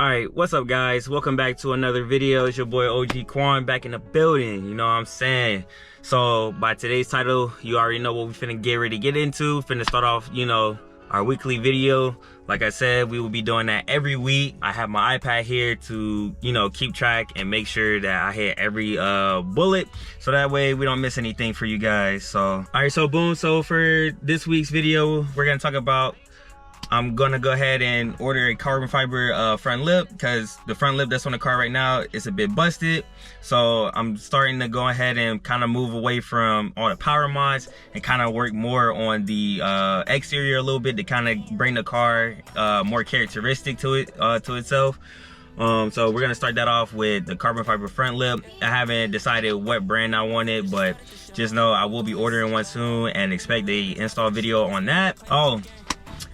All right, what's up guys? Welcome back to another video. It's your boy OG Quan back in the building, you know what I'm saying? So by today's title, you already know what we finna get ready to get into. Finna start off, you know, our weekly video. Like I said, we will be doing that every week. I have my iPad here to, you know, keep track and make sure that I hit every bullet, so that way we don't miss anything for you guys. So all right, so boom, so for this week's video, we're gonna talk about, I'm gonna go ahead and order a carbon fiber front lip, because the front lip that's on the car right now is a bit busted. So I'm starting to go ahead and kind of move away from all the power mods and kind of work more on the exterior a little bit to kind of bring the car more characteristic to it to itself. So we're gonna start that off with the carbon fiber front lip. I haven't decided what brand I wanted, but just know I will be ordering one soon and expect the install video on that. Oh,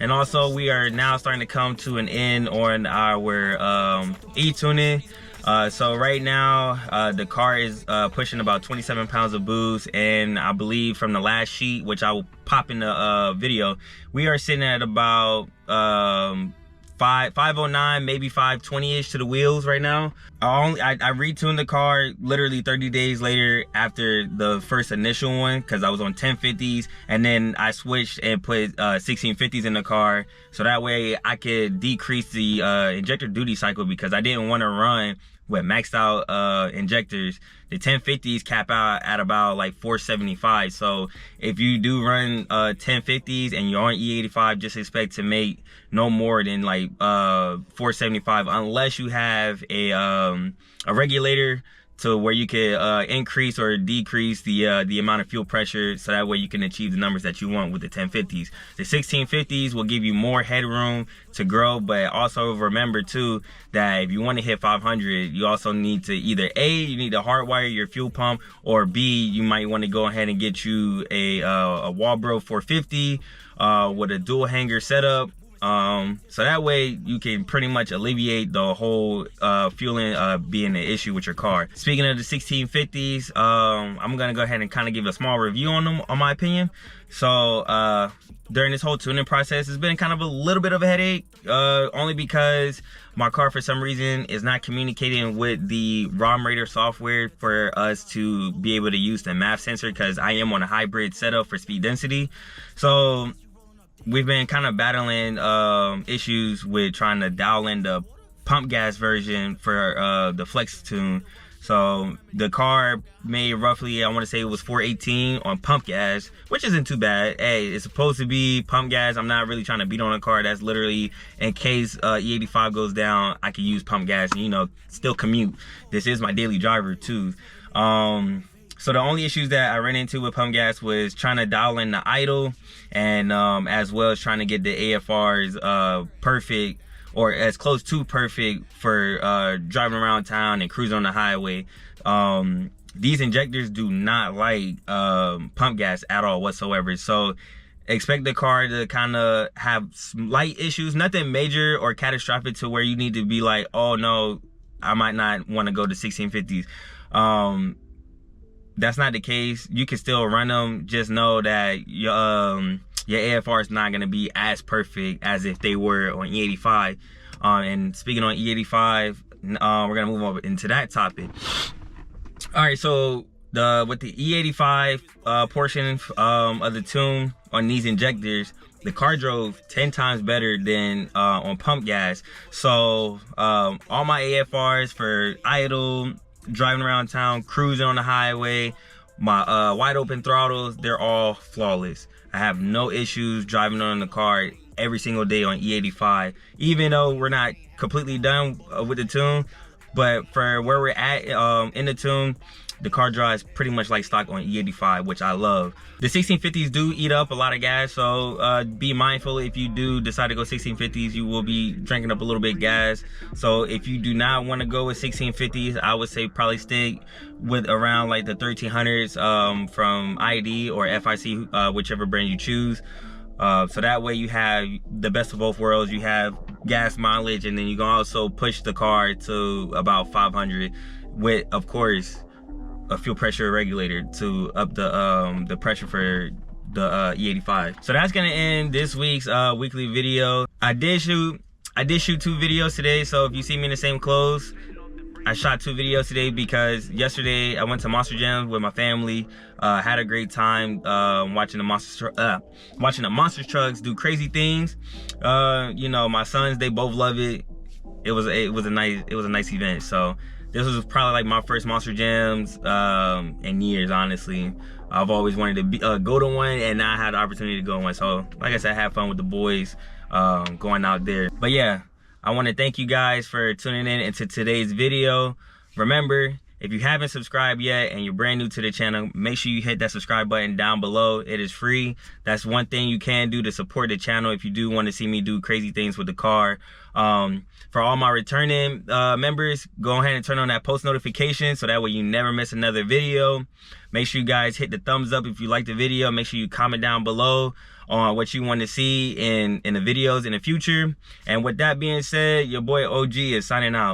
and also we are now starting to come to an end on our e-tuning. So right now the car is pushing about 27 pounds of boost, and I believe from the last sheet, which I will pop in the video, we are sitting at about 509, maybe 520-ish to the wheels right now. I retuned the car literally 30 days later after the first initial one, because I was on 1050s, and then I switched and put 1650s in the car, so that way I could decrease the injector duty cycle, because I didn't want to run with maxed out injectors. The 1050s cap out at about like 475. So if you do run 1050s and you're on E85, just expect to make no more than like 475, unless you have a regulator to where you can increase or decrease the amount of fuel pressure, so that way you can achieve the numbers that you want with the 1050s. The 1650s will give you more headroom to grow, but also remember too that if you want to hit 500, you also need to either A, you need to hardwire your fuel pump, or B, you might want to go ahead and get you a Walbro 450 with a dual hanger setup. So that way you can pretty much alleviate the whole fueling being an issue with your car. Speaking of the 1650s, I'm gonna go ahead and kind of give a small review on them, on my opinion. So during this whole tuning process, it's been kind of a little bit of a headache, only because my car for some reason is not communicating with the ROM Radar software for us to be able to use the MAF sensor, because I am on a hybrid setup for speed density. So we've been kind of battling issues with trying to dial in the pump gas version for the flex tune. So the car made roughly, I want to say it was 418 on pump gas, which isn't too bad. Hey, it's supposed to be pump gas. I'm not really trying to beat on a car. That's literally in case E85 goes down, I can use pump gas and, you know, still commute. This is my daily driver too. So the only issues that I ran into with pump gas was trying to dial in the idle, and as well as trying to get the AFRs perfect, or as close to perfect for driving around town and cruising on the highway. These injectors do not like pump gas at all whatsoever. So expect the car to kind of have slight issues, nothing major or catastrophic to where you need to be like, oh no, I might not want to go to 1650s. That's not the case. You can still run them. Just know that your AFR is not going to be as perfect as if they were on E85. And speaking on E85, we're going to move over into that topic. All right, so with the E85 portion of the tune on these injectors, the car drove 10 times better than on pump gas. So all my AFRs for idle, driving around town, cruising on the highway, my wide open throttles, they're all flawless. I have no issues driving on the car every single day on E85, even though we're not completely done with the tune. But for where we're at in the tune, the car drives pretty much like stock on E85, which I love. The 1650s do eat up a lot of gas, so be mindful if you do decide to go 1650s, you will be drinking up a little bit of gas. So if you do not want to go with 1650s, I would say probably stick with around like the 1300s from ID or FIC, whichever brand you choose. So that way you have the best of both worlds. You have gas mileage, and then you can also push the car to about 500 with, of course, a fuel pressure regulator to up the pressure for the E85. So that's gonna end this week's weekly video. I did shoot I did shoot 2 videos today, so if you see me in the same clothes, I shot 2 videos today because yesterday I went to Monster Jam with my family. Had a great time watching the monster trucks do crazy things. You know, my sons, they both love it. It was a nice event. So this was probably like my first Monster Jams in years, honestly. I've always wanted to go to one, and now I had the opportunity to go to one. So like I said, I had fun with the boys going out there. But yeah, I want to thank you guys for tuning in into today's video. Remember, if you haven't subscribed yet and you're brand new to the channel, make sure you hit that subscribe button down below. It is free. That's one thing you can do to support the channel if you do want to see me do crazy things with the car. For all my returning members, go ahead and turn on that post notification so that way you never miss another video. Make sure you guys hit the thumbs up if you like the video. Make sure you comment down below on what you want to see in the videos in the future. And with that being said, your boy OG is signing out.